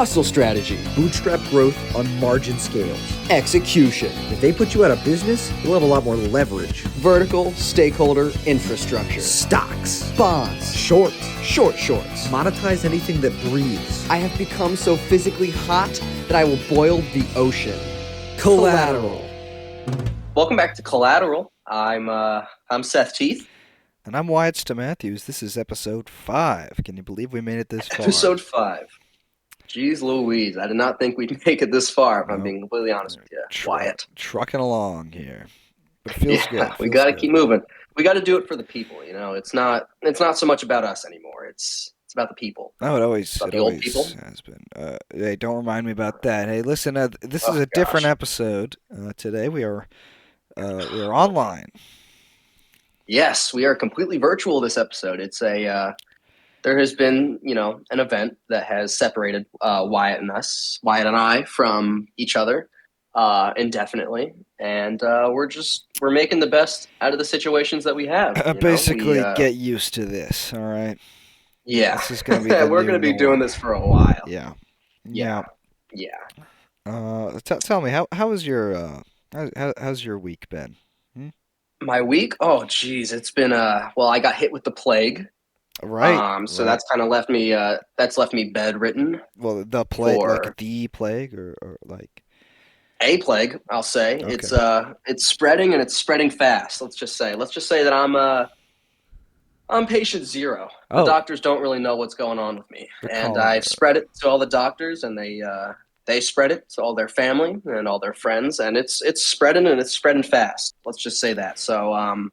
Hustle strategy. Bootstrap growth on margin scales. Execution. If they put you out of business, you'll have a lot more leverage. Vertical stakeholder infrastructure. Stocks. Bonds. Shorts. Shorts. Monetize anything that breathes. I have become so physically hot that I will boil the ocean. Collateral. Welcome back to Collateral. I'm Seth Teeth. And I'm Wyatt Matthews. This is episode 5. Can you believe we made it this far? Episode 5. Jeez Louise, I did not think we'd make it this far, if I'm being completely honest with you, Wyatt. Trucking along here. But it feels good. We got to keep moving. We got to do it for the people, you know. It's not so much about us anymore. It's about the people. Oh, it always old people has been. Hey, don't remind me about that. Hey, listen, this is a different episode today. We are online. Yes, we are completely virtual this episode. It's there has been, an event that has separated Wyatt and I from each other indefinitely, and we're making the best out of the situations that we have. Basically, get used to this. All right. Yeah, this is gonna be we're going to be doing this for a while. Yeah. Tell me, how was your how's your week been? My week? Oh, geez, it's been well, I got hit with the plague. Right. So that's kind of left me bedridden. Well, the plague, like the plague, or like a plague, I'll say. Okay. It's spreading, and it's spreading fast. Let's just say that I'm patient 0. The doctors don't really know what's going on with me, and I've spread it to all the doctors, and they spread it to all their family and all their friends, and it's spreading, and it's spreading fast. Let's just say that. So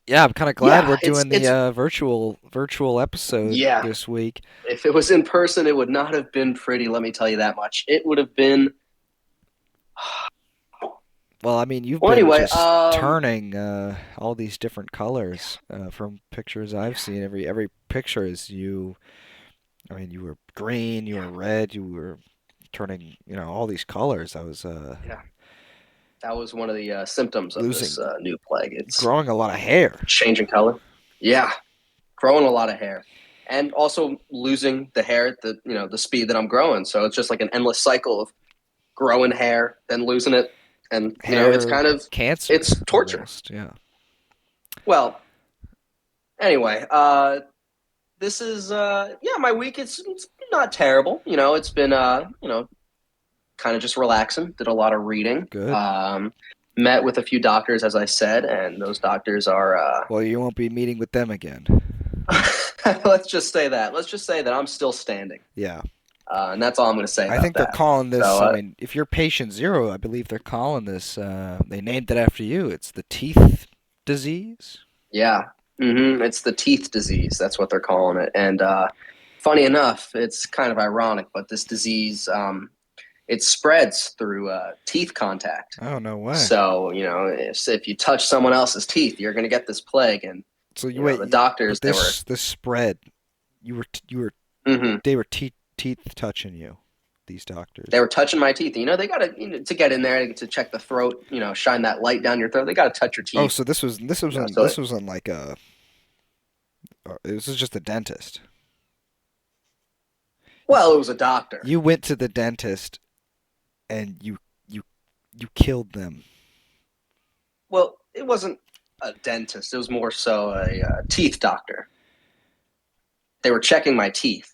yeah, I'm kind of glad we're doing the virtual episode this week. If it was in person, it would not have been pretty, let me tell you that much. It would have been... Well, I mean, you've been just turning all these different colors from pictures I've seen. Every picture is you. I mean, you were green, you were red, you were turning, all these colors. I was... Yeah. That was one of the symptoms of this new plague. It's growing a lot of hair. Changing color. Yeah, growing a lot of hair. And also losing the hair at the speed that I'm growing. So it's just like an endless cycle of growing hair, then losing it. And, it's kind of... cancer. It's torture. Almost, yeah. Well, anyway, this is, my week. It's not terrible. It's been, kind of just relaxing. Did a lot of reading. Good. Met with a few doctors, as I said, and those doctors are... Well, you won't be meeting with them again. Let's just say that. Let's just say that I'm still standing. Yeah. And that's all I'm going to say about I think that. they're calling this... So, I mean, if you're patient 0, I believe they're calling this... they named it after you. It's the teeth disease? Yeah. Mm-hmm. It's the teeth disease. That's what they're calling it. And funny enough, it's kind of ironic, but this disease... it spreads through teeth contact. Oh, no way. So, if you touch someone else's teeth, you're going to get this plague. And so the doctors, this spread, you were mm-hmm. They were teeth touching you, these doctors. They were touching my teeth. They got to, to get in there to check the throat, shine that light down your throat. They got to touch your teeth. Oh, so this wasn't like a, this was just a dentist. Well, it was a doctor. You went to the dentist and you killed them. Well, it wasn't a dentist. It was more so a teeth doctor. They were checking my teeth.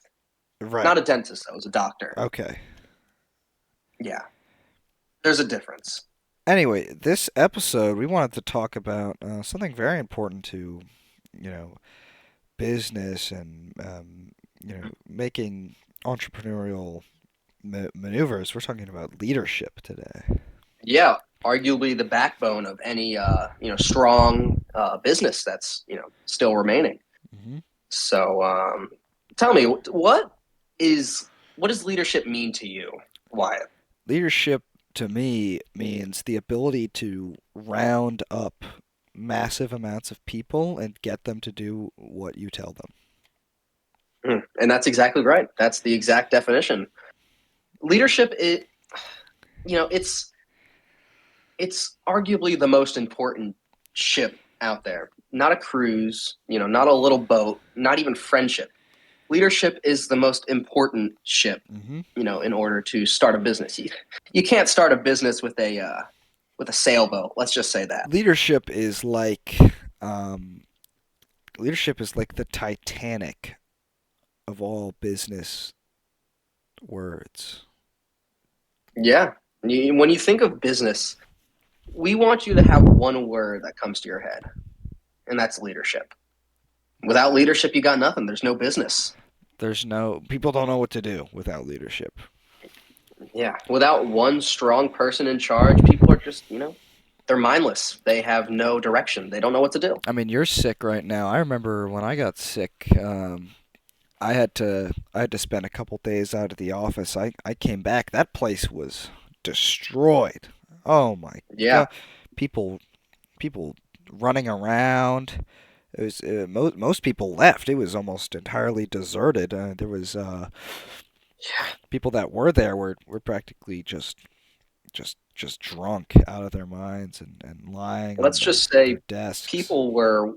Right. Not a dentist, though. It was a doctor. Okay. Yeah. There's a difference. Anyway, this episode, we wanted to talk about something very important to, business and, making entrepreneurial maneuvers. We're talking about leadership today. Yeah, arguably the backbone of any strong business that's still remaining. Mm-hmm. So tell me, what does leadership mean to you, Wyatt? Leadership to me means the ability to round up massive amounts of people and get them to do what you tell them. And that's exactly right. That's the exact definition. Leadership, it's arguably the most important ship out there. Not a cruise, not a little boat, not even friendship. leadership is the most important ship, Mm-hmm. in order to start a business. You can't start a business with a sailboat. Let's just say that. Leadership is um, leadership is like the Titanic of all business words. Yeah. When you think of business, we want you to have one word that comes to your head, and that's leadership. Without leadership, you got nothing. There's no business. People don't know what to do without leadership. Yeah. Without one strong person in charge, people are just, they're mindless. They have no direction. They don't know what to do. I mean, you're sick right now. I remember when I got sick, I had to spend a couple days out of the office. I came back. That place was destroyed. Oh my Yeah. God. People people running around. It was most people left. It was almost entirely deserted. There was people that were there were practically just drunk out of their minds and lying on Let's just say their desks. people were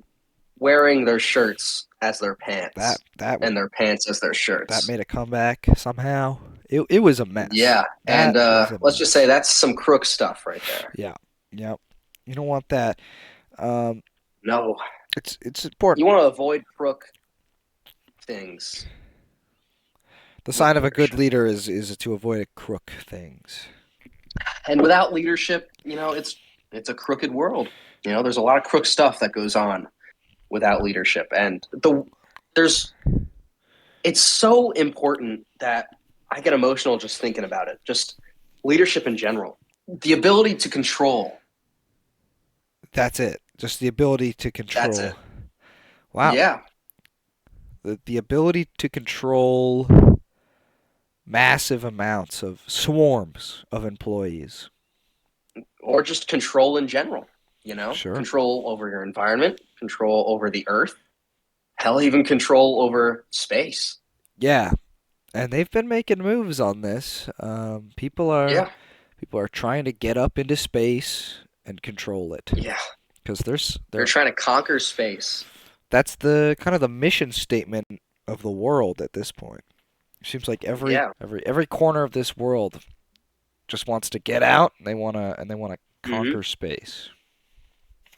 wearing their shirts as their That pants that and their pants as their that shirts. made a comeback somehow. It was a mess. Yeah. And That was a let's just say mess. that's some crook stuff right there. Yeah. Yep. You don't want that. Um, No. it's You important. want to avoid crook things The with sign of a good leadership. leader is to avoid crook things. And without leadership, it's a crooked world. There's a lot of crook stuff that goes on without leadership. And there's it's so important that I get emotional just thinking about it. Just leadership in general. The ability to control. That's it. Just the ability to That's control. it. Wow. Yeah. The ability to control massive amounts of swarms of employees. Or just control in general. Sure. Control over your environment, control over the earth, hell, even control over space. Yeah, and they've been making moves on this. Yeah. People are trying to get up into space and control it Yeah. because They're there trying to conquer space. that's the kind of the mission statement of the world at this point. It seems like Yeah. every corner of this world just wants to get out and they wanna Hmm. conquer space.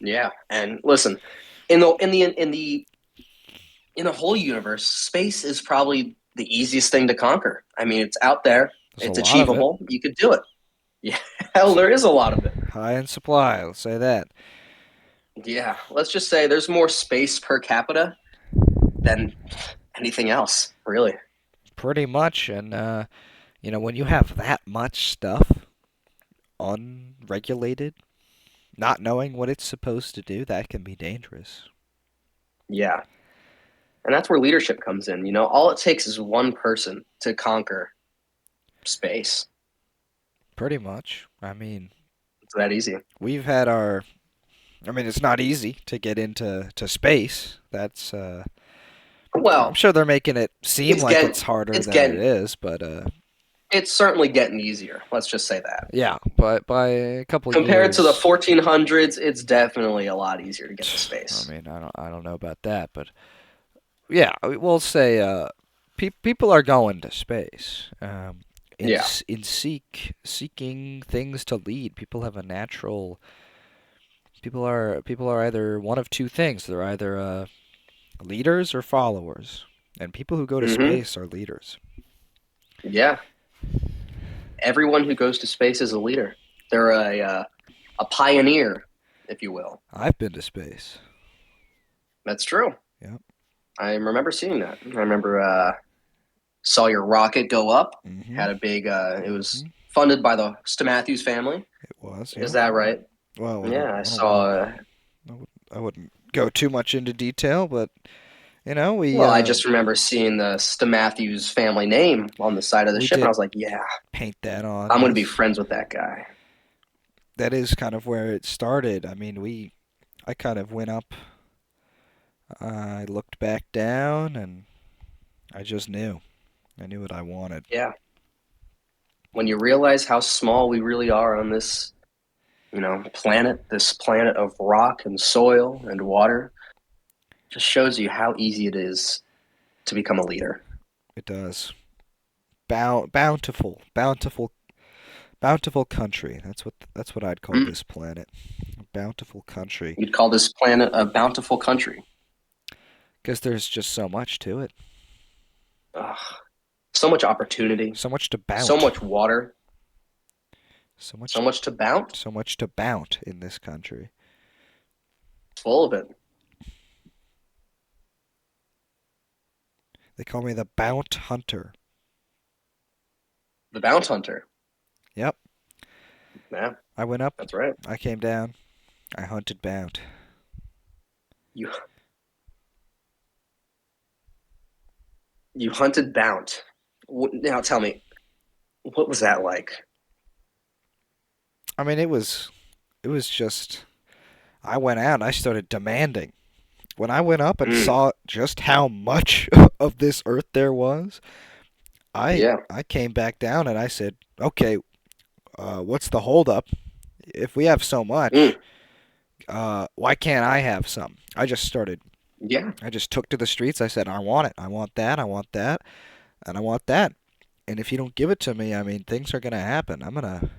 Yeah. And listen, in the whole universe, space is probably the easiest thing to conquer. I mean, it's out there, There's a it's lot of it. achievable. You could do it. Yeah, hell, there is a lot of it. High in supply, let's say that. Yeah, let's just say there's more space per capita than anything else, really. Pretty much, and when you have that much stuff unregulated, not knowing what it's supposed to do, that can be dangerous. Yeah, and that's where leadership comes in. All it takes is one person to conquer space. Pretty much. I mean, It's that easy. we've had our. I mean, it's not easy to get into space. That's. I'm Well, sure they're making it seem it's like getting, it's harder it's than it getting, is, but it's certainly getting easier. Let's just say that. yeah, but by a couple Compared to the years. 1400s, it's definitely a lot easier to get to I space. mean, I don't know about that, but yeah, we'll say people are going to space. Yeah. In seeking things to lead, people have a natural. People are either one of two things. They're either leaders or followers, and people who go to Hmm. space are leaders. Yeah. Everyone who goes to space is a leader. They're a pioneer, if you will. I've been to space. That's true. Yep. I remember seeing that. I remember saw your rocket go up. Mm-hmm. Had a big. It was Mm-hmm. funded by the Matthews family. It was. Is Yeah. that right? Well, Yeah, I I don't want saw. to. I wouldn't go too much into detail, but we Well, I just remember seeing the Matthews family name on the side of the we ship, and I did was like, "Yeah, paint that on. I'm going to be Yes, friends with that guy." that is kind of where it started. I mean, I kind of went up. I looked back down, and I just knew. I knew what I wanted. Yeah. When you realize how small we really are on this, planet, this planet of rock and soil and water, just shows you how easy it is to become a leader. It does. Bountiful, bountiful country. That's what I'd call Mm. this planet. A bountiful country. You'd call this planet a bountiful country. Because there's just so much to it. Ugh. So much opportunity. So much to So bount. much water. So much. So much to bounce. So much to bount in this country. Full of it. They call me the Bount Hunter. The bounce hunter. Yep. Yeah, I went up. that's right. I came down. I hunted Bount. You you hunted Bount. Now tell me, what was that like? I mean, it was just. I went out and I started demanding. When I went up and Mm, saw just how much of this earth there was, I yeah. I came back down and I said, okay, what's the holdup? If we have so Mm, much, why can't I have some? yeah. I just took to the streets. I said, I want it. I want that. I want that. And I want that. And if you don't give it to me, I mean, things are gonna happen. I'm gonna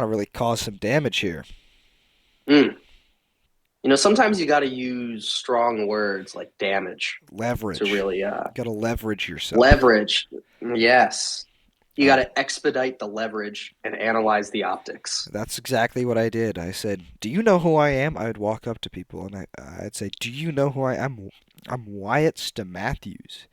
really cause some damage here. Mm. Sometimes you got to use strong words like damage to Leverage. really You gotta leverage yourself. leverage. Yes. You got Uh, to expedite the leverage and analyze the optics. that's exactly what I did. I said, "Do you know who I am?" I would walk up to people and I'd say, "Do you know who I am? I'm Wyatt Matthews."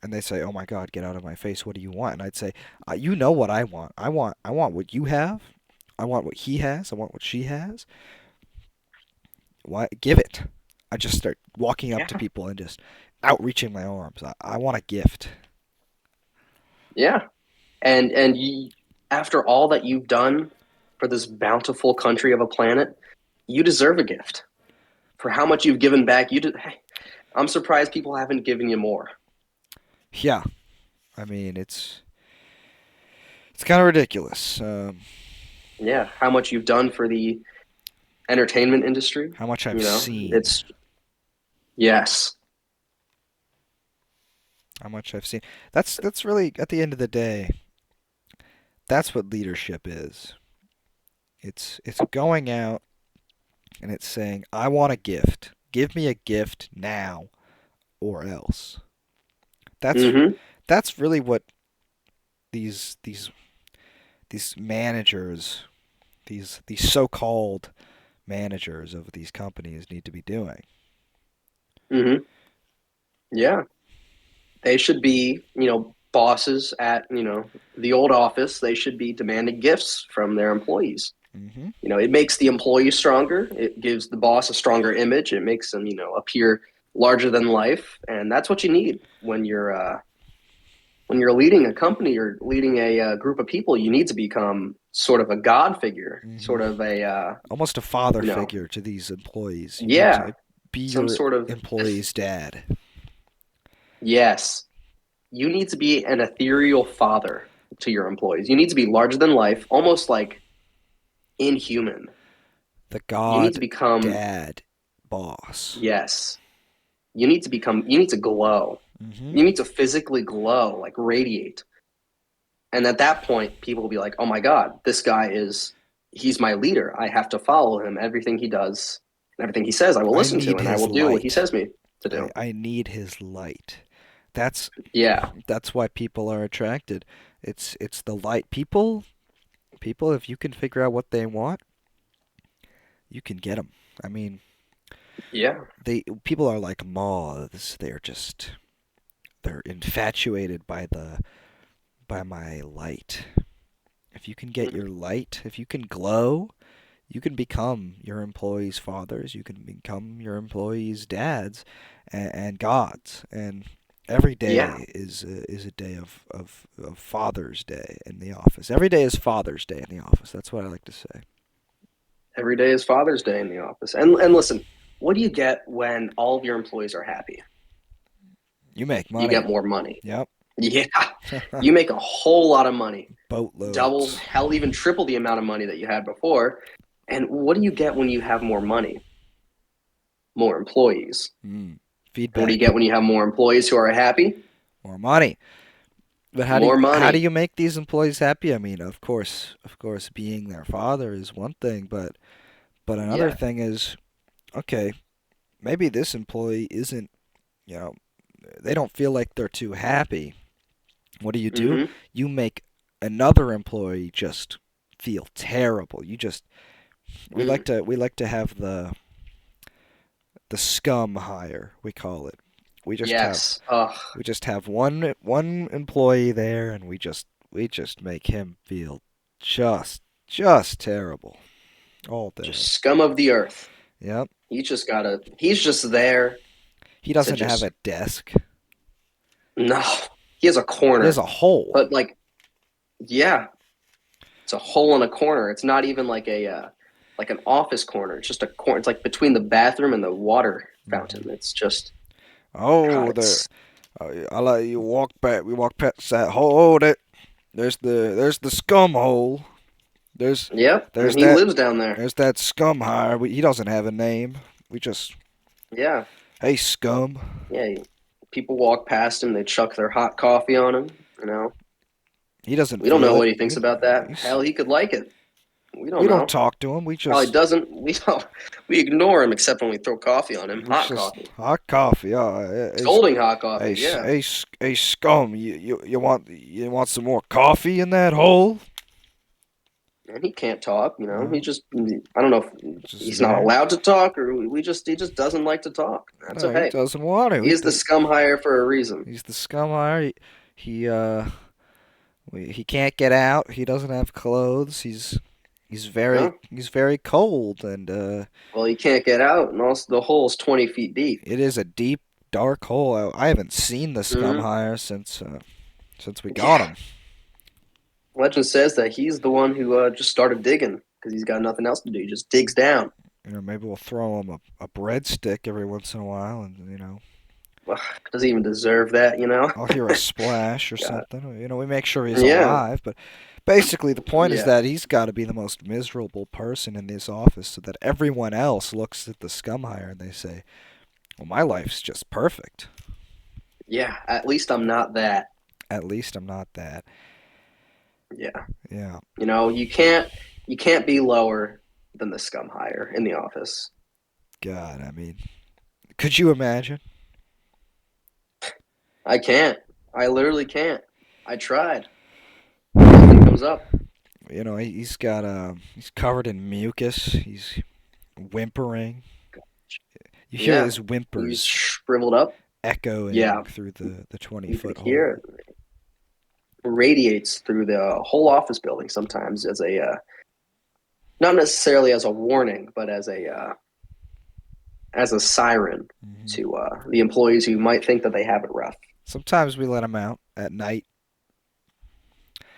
And they say, "Oh my God, get out of my face! What do you want?" And I'd say, "You know what I want. I want what you have. I want what he has. I want what she has. Why? Give it." I just start walking up to Yeah. people and just outreaching my arms. I want a gift. Yeah. After all that you've done for this bountiful country of a planet, you deserve a gift. For how much you've given back, hey, I'm surprised people haven't given you more. Yeah, I mean it's kind of ridiculous. Yeah, how much you've done for the entertainment industry. How much I've seen. It's yes. How much I've seen. That's really at the end of the day. That's what leadership is. It's going out and it's saying, "I want a gift. Give me a gift now or else." That's Mm-hmm. that's really what these managers, these so-called managers of these companies need to be doing. Mm-hmm. Yeah. They should be, bosses at, the old office. They should be demanding gifts from their employees. Hmm. It makes the employee stronger. It gives the boss a stronger image. It makes them, appear larger than life. And that's what you need when you're leading a company or leading a group of people. You need to become sort of a god figure, Hmm. sort of Almost a father you know, figure to these employees. You need yeah, to be some your sort of, employee's dad. yes, you need to be an ethereal father to your employees. You need to be larger than life, almost like inhuman. The You need to god become, dad boss. yes, you need to glow. Hmm. You need to physically glow, like radiate. And at that point, people will be like, oh my God, he's my leader. I have to follow him. Everything he does, everything he says, I will I listen to, need and I his will do what he light. says me to do. I need his light. That's Yeah. that's why people are attracted. It's the light. People, if you can figure out what they want, you can get them. I mean, Yeah. people are like moths. They're infatuated by my light. If you can get your light, if you can glow, you can become your employees' fathers. You can become your employees' dads, and gods. And every Yeah. day is a day of Father's Day in the office. Every day is Father's Day in the office. That's what I like to say. Every day is Father's Day in the office. And listen, what do you get when all of your employees are happy? You make You money. get more money. Yep. Yeah. You make a whole lot of money. Double, Boatloads. hell, even triple the amount of money that you had before. And what do you get when you have more money? More employees. Mm. What do you Feedback. get when you have more employees who are happy? More money. But More how do money. you make these employees happy? I mean, of course, being their father is one thing, but another Yeah. thing is, okay, maybe this employee isn't, you know, they don't feel like they're too happy. What do? Mm-hmm. You make another employee just feel terrible. Mm. We like to have the scum hire, we call it. We just have Yes. Ugh. we just have one employee there, and we just make him feel just terrible all day. Just scum of the earth. Yep. He's just there He to doesn't have just, a desk. no. He has a He has corner. a hole. But like, yeah, it's a hole in a corner. It's not even like an office corner. It's just a corner. It's like between the bathroom and the water fountain. Hmm. It's just, God, Oh, there. it's, I let you walk back. We walk past that hole. Oh, there's the scum hole. There's yep. there's And he that lives down there. there's that scum hire. He doesn't have a name. We just Yeah. hey scum. Yeah. People walk past him. They chuck their hot coffee on him. You know, He doesn't we don't know feel it. what he thinks about that. Hell, he could like it. We We don't don't know. talk to him. Probably doesn't. We don't. We ignore him except when we throw coffee on him. we Hot just coffee. hot coffee. Oh, Scalding hot coffee. Yeah. hey scum. You want some more coffee in that hole? And he can't talk. You know. He No, just. I don't know if just he's not there. allowed to talk or we just. He just doesn't like to talk. That's No, he okay. doesn't want to. He is the scum hire for a reason. He's the scum hire. He he can't get out. He doesn't have clothes. No. He's very cold, and Well, he can't get out, and also the hole's 20 feet deep. it is a deep, dark hole. I haven't seen the scum Hmm. hire since we got Yeah. him. Legend says that he's the one who just started digging because he's got nothing else to do. He just digs down. You know, maybe we'll throw him a breadstick every once in a while, and Ugh, does he even deserve that? You know. I'll hear a splash or God. something. You know, we make sure he's Yeah. alive. But basically, the point is Yeah. that he's got to be the most miserable person in this office, so that everyone else looks at the scum hire and they say, "Well, my life's just perfect. Yeah. At least I'm not that. At least I'm not that." Yeah. Yeah. You know, you can't be lower than the scum hire in the office. God, I mean, could you imagine? I can't. I literally can't. I tried. Nothing comes up. You know, he's covered in mucus. He's whimpering. You hear Yeah. his He's whimpers shriveled up. echoing Yeah. through the 20 You could foot hear hole. it. Radiates through the whole office building sometimes as a not necessarily as a warning, but as a siren Hmm. to the employees who might think that they have it rough. Sometimes we let him out at night.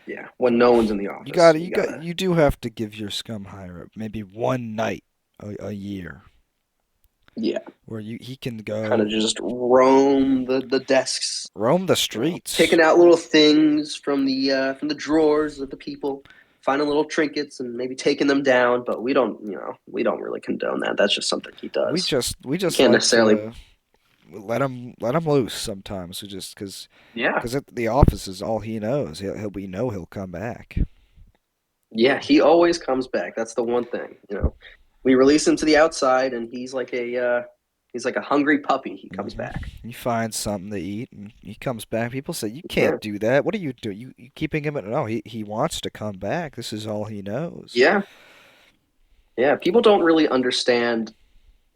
Yeah, when no one's in the office, you gotta you do have to give your scum hire maybe one night a year yeah, where he can kind go of just roam the desks, roam the you know, streets. picking out little things from the drawers of the people, finding little trinkets and maybe taking them down. But we don't really condone that. That's just something he does. We You just can't like necessarily, to let him loose sometimes. We just yeah, because the office is all he knows. We know he'll come back. yeah. He always comes back. That's the one thing, you know. We release him to the outside, and he's like a hungry puppy. He comes Hmm. back. He finds something to eat and he comes back. People say you Yeah, can't do that. What are you doing? You keeping him? No, he wants to come back. This is all he knows. yeah, yeah. People don't really understand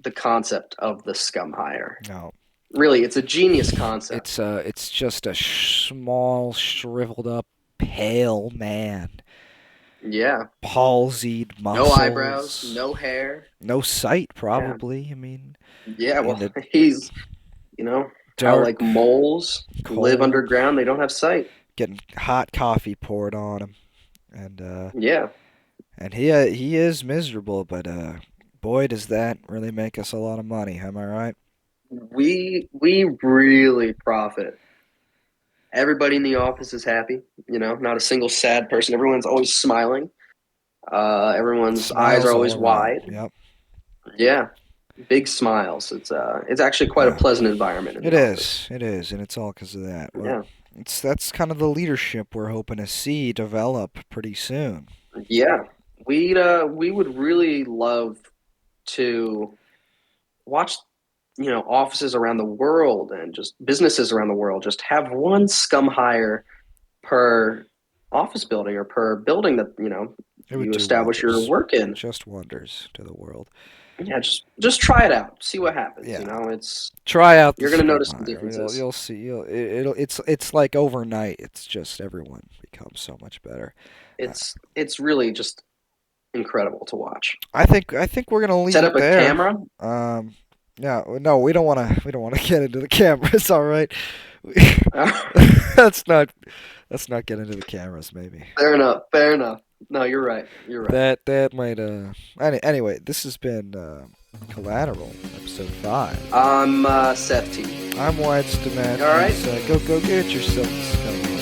the concept of the scum hire. No, Really, it's a genius concept. it's just a small, shriveled up, pale man, Yeah, palsied no eyebrows, muscles, no hair. no sight. Yeah, Probably. I mean, yeah. in Well, the he's you know how like dark, moles live cold, underground. They don't have sight. getting hot coffee poured on him, Yeah, and he is miserable. But boy, does that really make us a lot of money. Am I right? we really profit. Everybody in the office is happy. You know, not a single sad person. Everyone's always smiling. Everyone's eyes are Smiles always all around. wide. Yep. Yeah, big smiles. It's actually quite a pleasant environment in It the office. is, and it's all because of that. Yeah. That's kind of the leadership we're hoping to see develop pretty soon. Yeah. We would really love to watch, offices around the world and just businesses around the world just have one scum hire per office building or per building that, It would you do establish your wonders. work in. Just wonders to the world. Yeah, just try it out. See what happens. Yeah. Try out the you're gonna scum notice some hire. differences. You'll see. It's like overnight. It's just everyone becomes so much better. It's really just incredible to watch. I think we're gonna leave Set it up a there. camera. No, we don't wanna get into the cameras. All right, let's not get into the cameras. Maybe. Fair enough. No, you're right. That might Anyway, this has been Collateral, episode 5. I'm Seth T. I'm White Matthews. All right. Go get yourself some.